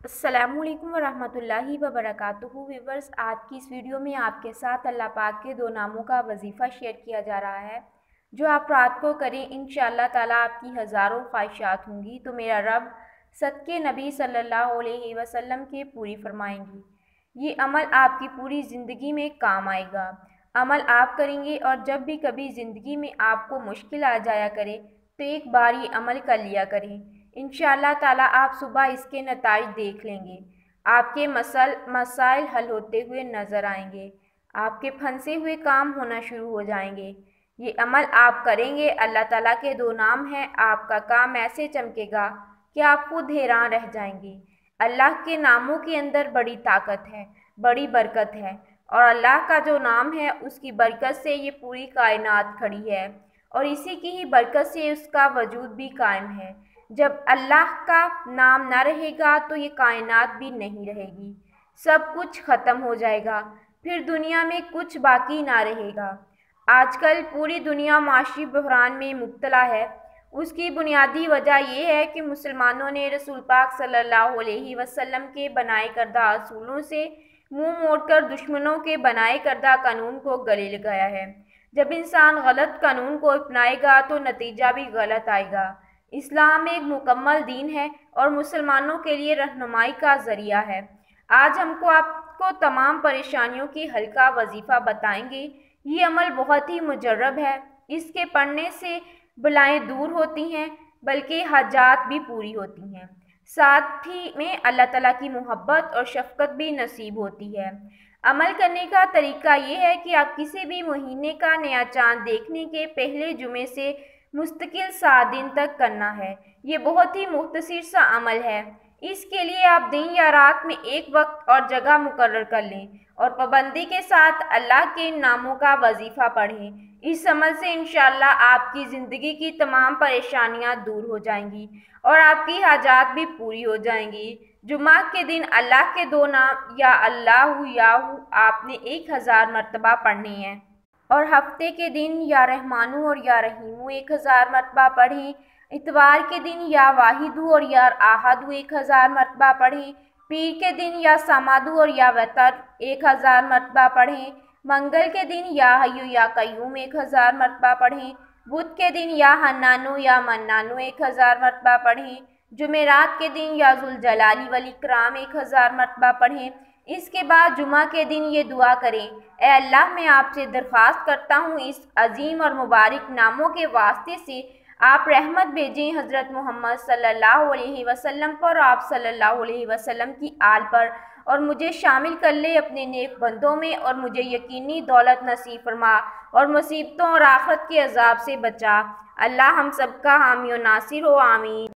अस्सलामु अलैकुम वरहमतुल्लाहि वबरकातुहू। व्यूवर्स, आज की इस वीडियो में आपके साथ अल्लाह पाक के दो नामों का वजीफ़ा शेयर किया जा रहा है जो आप रात को करें। इंशाअल्लाह ताला आपकी हज़ारों ख्वाहिशात होंगी तो मेरा रब सदके नबी सल्लल्लाहु अलैहि वसल्लम के पूरी फरमाएंगी। ये अमल आपकी पूरी ज़िंदगी में काम आएगा। अमल आप करेंगे और जब भी कभी ज़िंदगी में आपको मुश्किल आ जाया करे तो एक बार ये अमल कर लिया करें। इंशाअल्लाह ताला आप सुबह इसके नताइज देख लेंगे। आपके मसाइल हल होते हुए नज़र आएंगे। आपके फंसे हुए काम होना शुरू हो जाएंगे। ये अमल आप करेंगे, अल्लाह ताला के दो नाम हैं, आपका काम ऐसे चमकेगा कि आप खुद हैरान रह जाएंगे। अल्लाह के नामों के अंदर बड़ी ताकत है, बड़ी बरकत है और अल्लाह का जो नाम है उसकी बरकत से ये पूरी कायनात खड़ी है और इसी की ही बरकत से उसका वजूद भी कायम है। जब अल्लाह का नाम ना रहेगा तो ये कायनात भी नहीं रहेगी, सब कुछ ख़त्म हो जाएगा, फिर दुनिया में कुछ बाकी ना रहेगा। आजकल पूरी दुनिया माशी बहरान में मुब्तला है। उसकी बुनियादी वजह यह है कि मुसलमानों ने रसूल पाक सल्लल्लाहु अलैहि वसल्लम के बनाए करदा असूलों से मुंह मोड़कर दुश्मनों के बनाए करदा कानून को गले लगाया है। जब इंसान गलत कानून को अपनाएगा तो नतीजा भी गलत आएगा। इस्लाम एक मुकम्मल दीन है और मुसलमानों के लिए रहनुमाई का ज़रिया है। आज हमको आपको तमाम परेशानियों की हल का वजीफ़ा बताएंगे। ये अमल बहुत ही मुजर्रब है। इसके पढ़ने से बलाएं दूर होती हैं बल्कि हाजात भी पूरी होती हैं। साथ ही में अल्लाह ताला की मोहब्बत और शफ़क़त भी नसीब होती है। अमल करने का तरीका ये है कि आप किसी भी महीने का नया चाँद देखने के पहले जुमे से मुस्तकिल 7 दिन तक करना है। ये बहुत ही मुख्तसर सा अमल है। इसके लिए आप दिन या रात में एक वक्त और जगह मुकर्रर कर लें और पाबंदी के साथ अल्लाह के नामों का वजीफ़ा पढ़ें। इस अमल से इंशाअल्लाह आपकी ज़िंदगी की तमाम परेशानियां दूर हो जाएंगी और आपकी हाजात भी पूरी हो जाएंगी। जुमा के दिन अल्लाह के दो नाम या अल्लाहु याहू आपने 1000 मरतबा पढ़ने हैं और हफ्ते के दिन या रहमानू और या रहीमू 1000 मरतबा पढ़ें। इतवार के दिन या वाहिदू और या आहदू 1000 मरतबा पढ़ें। पीर के दिन या समादू और या वतर 1000 मरतबा पढ़ें। मंगल के दिन या हय्यू या कय्यूम 1000 मरतबा पढ़ें। बुध के दिन या हन्नानू या मन्नानू 1000 मरतबा पढ़ें। जुमेरात के दिन या जुल जलाली वल इकराम 1000 मरतबा पढ़ें। इसके बाद जुमा के दिन ये दुआ करें, ए अल्लाह, मैं आपसे दरख्वास्त करता हूँ इस अजीम और मुबारक नामों के वास्ते से आप रहमत भेजें हज़रत मोहम्मद सल्लल्लाहु अलैहि वसल्लम पर, आप सल्लल्लाहु अलैहि वसल्लम की आल पर, और मुझे शामिल कर ले अपने नेक बंदों में और मुझे यकीनी दौलत नसीब फरमा और मुसीबतों और आखिरत के अजाब से बचा। अल्लाह हम सबका हामी और नासिर हो, आमीन।